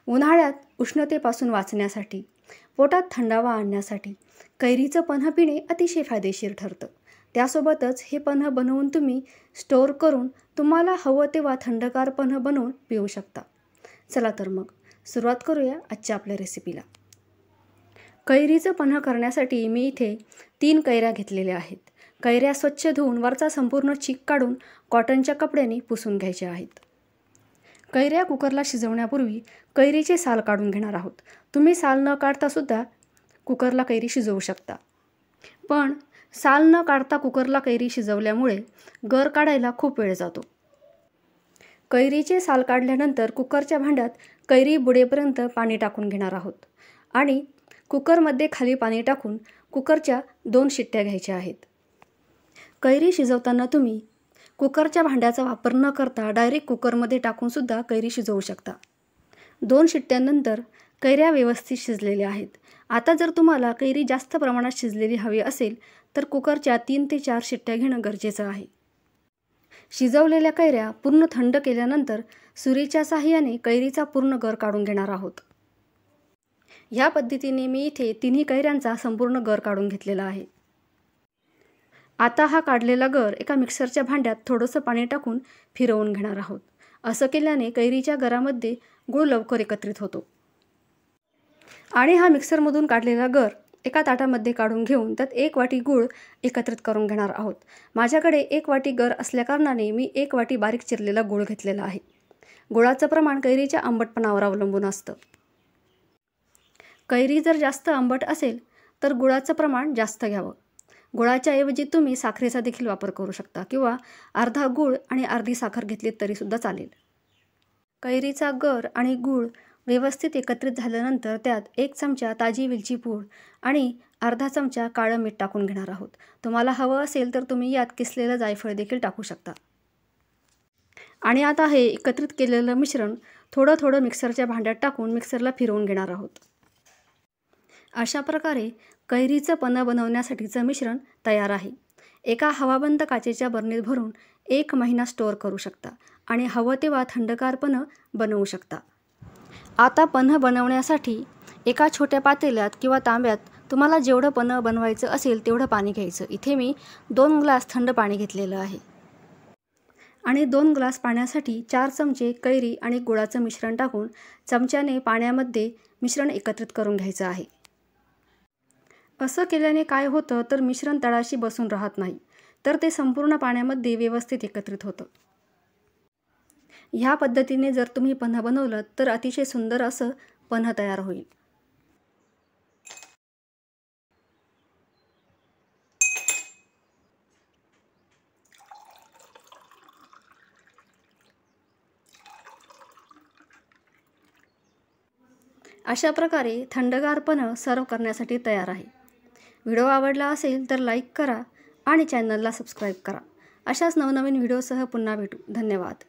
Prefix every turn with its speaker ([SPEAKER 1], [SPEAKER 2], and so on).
[SPEAKER 1] उन्हाळ्यात उष्णतेपासून वाचण्यासाठी, पोटात थंडावा आणण्यासाठी कैरीचं पन्हं पिणे अतिशय फायदेशीर ठरतं. त्यासोबतच हे पन्हं बनवून तुम्ही स्टोअर करून तुम्हाला हवं तेव्हा थंडगार पन्हं बनवून पिऊ शकता. चला तर मग सुरुवात करूया आजच्या आपल्या रेसिपीला. कैरीचं पन्हं करण्यासाठी मी इथे 3 कैऱ्या घेतलेल्या आहेत. कैऱ्या स्वच्छ धुवून वरचा संपूर्ण चीक काढून कॉटनच्या कपड्याने पुसून घ्यायच्या आहेत. कैऱ्या कुकरला शिजवण्यापूर्वी कैरीचे साल काढून घेणार आहोत. तुम्ही साल न काढता सुद्धा कुकरला कैरी शिजवू शकता, पण साल न काढता कुकरला कैरी शिजवल्यामुळे गर काढायला खूप वेळ जातो. कैरीचे साल काढल्यानंतर कुकरच्या भांड्यात कैरी बुडेपर्यंत पाणी टाकून घेणार आहोत आणि कुकरमध्ये खाली पाणी टाकून कुकरच्या 2 शिट्ट्या घ्यायच्या आहेत. कैरी शिजवताना तुम्ही कुकरच्या भांड्याचा वापर न करता डायरेक्ट कुकरमध्ये टाकून सुद्धा कैरी शिजवू शकता. 2 शिट्ट्यांनंतर कैऱ्या व्यवस्थित शिजलेल्या आहेत. आता जर तुम्हाला कैरी जास्त प्रमाणात शिजलेली हवी असेल तर कुकरच्या 3 ते 4 शिट्ट्या घेणं गरजेचं आहे. शिजवलेल्या कैऱ्या पूर्ण थंड केल्यानंतर सुरीच्या साहाय्याने कैरीचा पूर्ण गर काढून घेणार आहोत. ह्या पद्धतीने मी इथे 3ही कैऱ्यांचा संपूर्ण गर काढून घेतलेला आहे. आता हा काढलेला गर एका मिक्सरच्या भांड्यात थोडंसं पाणी टाकून फिरवून घेणार आहोत. असं केल्याने कैरीच्या गरामध्ये गूळ लवकर एकत्रित होतो. आणि हा मिक्सरमधून काढलेला गर एका ताटामध्ये काढून घेऊन त्यात 1 वाटी गूळ एकत्रित करून घेणार आहोत. माझ्याकडे 1 वाटी गर असल्याकारणाने मी 1 वाटी बारीक चिरलेला गूळ घेतलेला आहे. गुळाचं प्रमाण कैरीच्या आंबटपणावर अवलंबून असतं. कैरी जर जास्त आंबट असेल तर गुळाचं प्रमाण जास्त घ्यावं. गुळाच्या ऐवजी तुम्ही साखरेचा देखील वापर करू शकता किंवा अर्धा गूळ आणि अर्धी साखर घेतली तरीसुद्धा चालेल. कैरीचा गर आणि गूळ व्यवस्थित एकत्रित झाल्यानंतर त्यात 1 चमचा ताजी वेलची पूड आणि अर्धा चमचा काळं मीठ टाकून घेणार आहोत. तुम्हाला हवं असेल तर तुम्ही यात किसलेलं जायफळ देखील टाकू शकता. आणि आता हे एकत्रित केलेलं मिश्रण थोडं थोडं मिक्सरच्या भांड्यात टाकून मिक्सरला फिरवून घेणार आहोत. अशा प्रकारे कैरीचं पन्हं बनवण्यासाठीचं मिश्रण तयार आहे. एका हवाबंद काचेच्या बरणीत भरून 1 महिना स्टोअर करू शकता आणि हवं तेव्हा थंडगार पन्हं बनवू शकता. आता पन्हं बनवण्यासाठी एका छोट्या पातेल्यात किंवा तांब्यात तुम्हाला जेवढं पन्हं बनवायचं असेल तेवढं पाणी घ्यायचं. इथे मी 2 ग्लास थंड पाणी घेतलेलं आहे आणि 2 ग्लास पाण्यासाठी 4 चमचे कैरी आणि गुळाचं मिश्रण टाकून चमच्याने पाण्यामध्ये मिश्रण एकत्रित करून घ्यायचं आहे. असं केल्याने काय होतं तर मिश्रण तळाशी बसून राहत नाही, तर ते संपूर्ण पाण्यामध्ये व्यवस्थित एकत्रित होतं. ह्या पद्धतीने जर तुम्ही पन्हं बनवलं तर अतिशय सुंदर असं पन्हं तयार होईल. अशा प्रकारे थंडगार पन्हं सर्व करण्यासाठी तयार आहे. व्हिडिओ आवडला असेल तर लाईक करा आणि चॅनलला सबस्क्राईब करा. अशाच नवनवीन व्हिडिओसह पुन्हा भेटू. धन्यवाद.